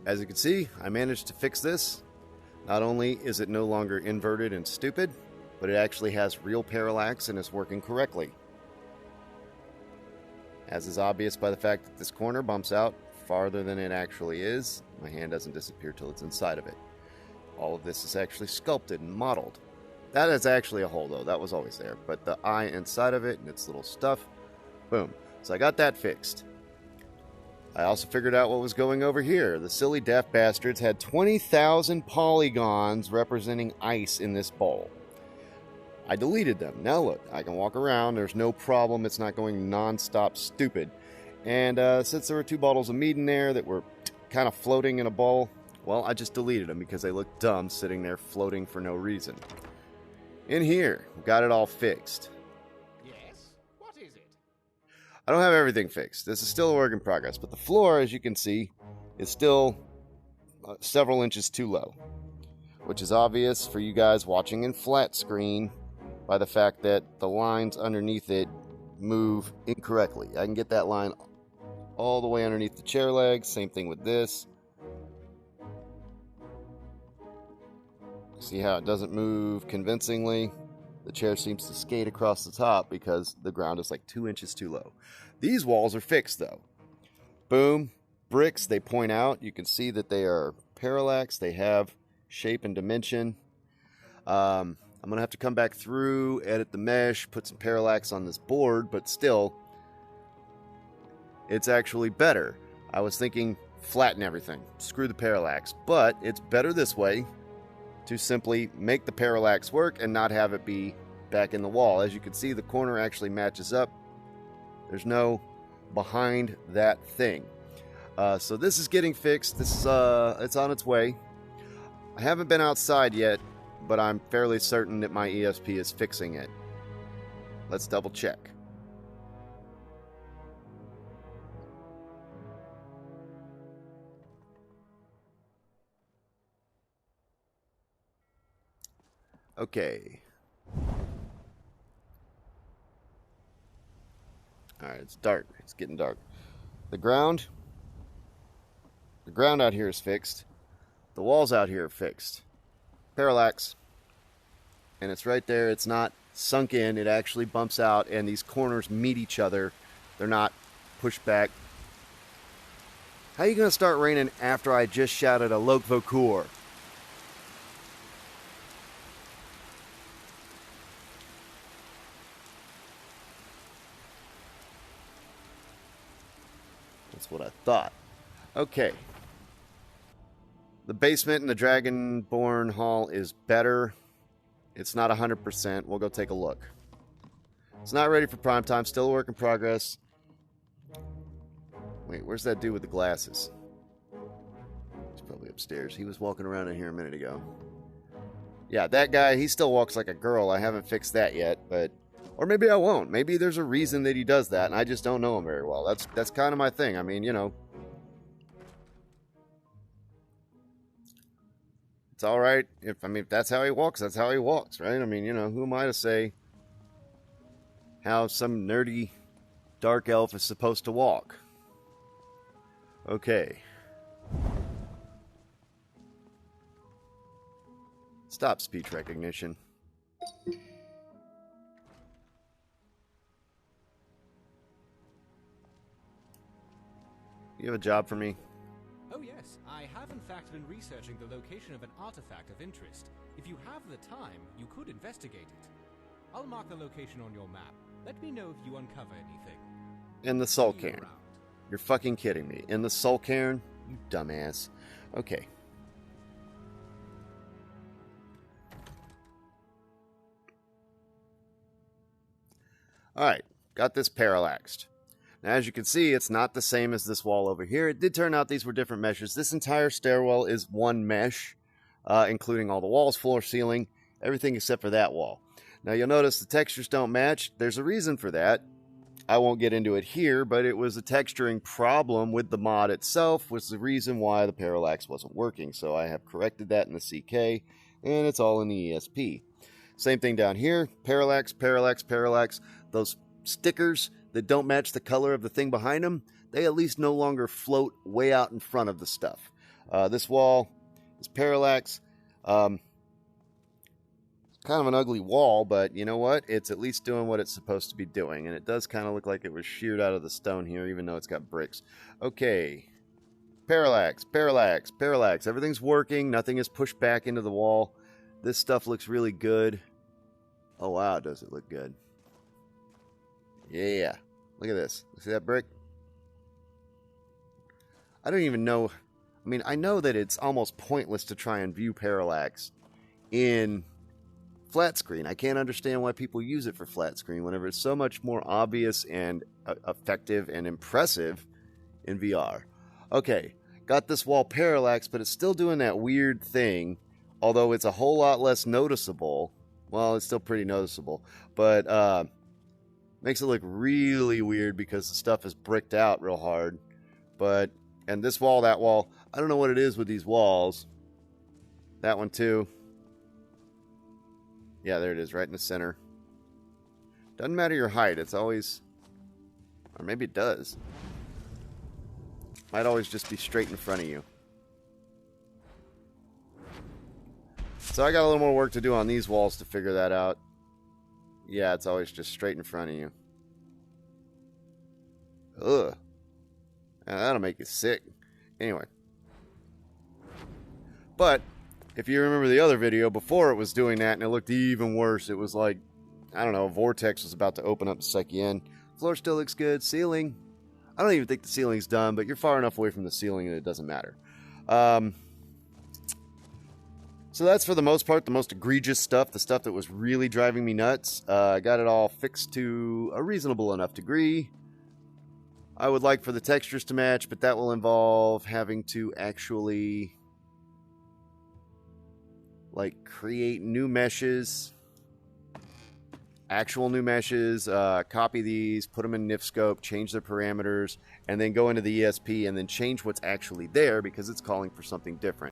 As you can see, I managed to fix this. Not only is it no longer inverted and stupid, but it actually has real parallax and is working correctly. As is obvious by the fact that this corner bumps out farther than it actually is. My hand doesn't disappear till it's inside of it. All of this is actually sculpted and modeled. That is actually a hole though, that was always there. But the eye inside of it and its little stuff, boom. So I got that fixed. I also figured out what was going over here. The silly daft bastards had 20,000 polygons representing ice in this bowl. I deleted them. Now look, I can walk around. There's no problem. It's not going non-stop stupid. And since there were 2 bottles of mead in there that were kind of floating in a bowl, well, I just deleted them because they looked dumb sitting there floating for no reason. In here, got it all fixed. Yes? What is it? I don't have everything fixed. This is still a work in progress, but the floor, as you can see, is still several inches too low, which is obvious for you guys watching in flat screen by the fact that the lines underneath it move incorrectly. I can get that line all the way underneath the chair legs. Same thing with this. See how it doesn't move convincingly? The chair seems to skate across the top because the ground is like 2 inches too low. These walls are fixed though. Boom. Bricks, they point out. You can see that they are parallax. They have shape and dimension. I'm going to have to come back through, edit the mesh, put some parallax on this board, but still, it's actually better. I was thinking flatten everything, screw the parallax, but it's better this way to simply make the parallax work and not have it be back in the wall. As you can see, the corner actually matches up. There's no behind that thing. So this is getting fixed. This is it's on its way. I haven't been outside yet, but I'm fairly certain that my ESP is fixing it. Let's double check. Okay. Alright, it's dark. It's getting dark. The ground out here is fixed. The walls out here are fixed. Parallax. And it's right there. It's not sunk in. It actually bumps out, and these corners meet each other. They're not pushed back. How are you going to start raining after I just shouted a Lok Vokur? That's what I thought. Okay. The basement in the Dragonborn Hall is better. It's not 100%. We'll go take a look. It's not ready for prime time. Still a work in progress. Wait, where's that dude with the glasses? He's probably upstairs. He was walking around in here a minute ago. Yeah, that guy, he still walks like a girl. I haven't fixed that yet, but... Or maybe I won't. Maybe there's a reason that he does that, and I just don't know him very well. That's kind of my thing. I mean, you know... It's all right. If that's how he walks, that's how he walks, right? I mean, you know, who am I to say how some nerdy dark elf is supposed to walk? Okay. Stop speech recognition. You have a job for me? Oh yes, I have in fact been researching the location of an artifact of interest. If you have the time, you could investigate it. I'll mark the location on your map. Let me know if you uncover anything. In the Soul Cairn. You're fucking kidding me. In the Soul Cairn? You dumbass. Okay. Alright, got this parallaxed. Now, as you can see, it's not the same as this wall over here. It did turn out these were different meshes. This entire stairwell is one mesh, including all the walls, floor, ceiling, everything except for that wall. Now, you'll notice the textures don't match. There's a reason for that. I won't get into it here, but it was a texturing problem with the mod itself, was the reason why the parallax wasn't working. So I have corrected that in the CK, and it's all in the ESP. Same thing down here. Parallax, parallax, parallax. Those stickers that don't match the color of the thing behind them, they at least no longer float way out in front of the stuff. This wall is parallax. It's kind of an ugly wall, but you know what? It's at least doing what it's supposed to be doing. And it does kind of look like it was sheared out of the stone here, even though it's got bricks. Okay. Parallax, parallax, parallax. Everything's working. Nothing is pushed back into the wall. This stuff looks really good. Oh, wow, does it look good. Yeah. Look at this. See that brick? I don't even know. I mean, I know that it's almost pointless to try and view parallax in flat screen. I can't understand why people use it for flat screen whenever it's so much more obvious and effective and impressive in VR. Okay, got this wall parallax, but it's still doing that weird thing, although it's a whole lot less noticeable. Well, it's still pretty noticeable, but makes it look really weird because the stuff is bricked out real hard. But, and this wall, that wall, I don't know what it is with these walls. That one too. Yeah, there it is, right in the center. Doesn't matter your height, it's always, or maybe it does. Might always just be straight in front of you. So I got a little more work to do on these walls to figure that out. Yeah, it's always just straight in front of you. Ugh. That'll make you sick. Anyway. But, if you remember the other video, before it was doing that and it looked even worse, it was like, I don't know, a vortex was about to open up the suck you in. Floor still looks good. Ceiling, I don't even think the ceiling's done, but you're far enough away from the ceiling that it doesn't matter. So that's for the most part the most egregious stuff, the stuff that was really driving me nuts. I got it all fixed to a reasonable enough degree. I would like for the textures to match, but that will involve having to actually like create new meshes, actual new meshes, copy these, put them in NifScope, change their parameters, and then go into the ESP and then change what's actually there because it's calling for something different.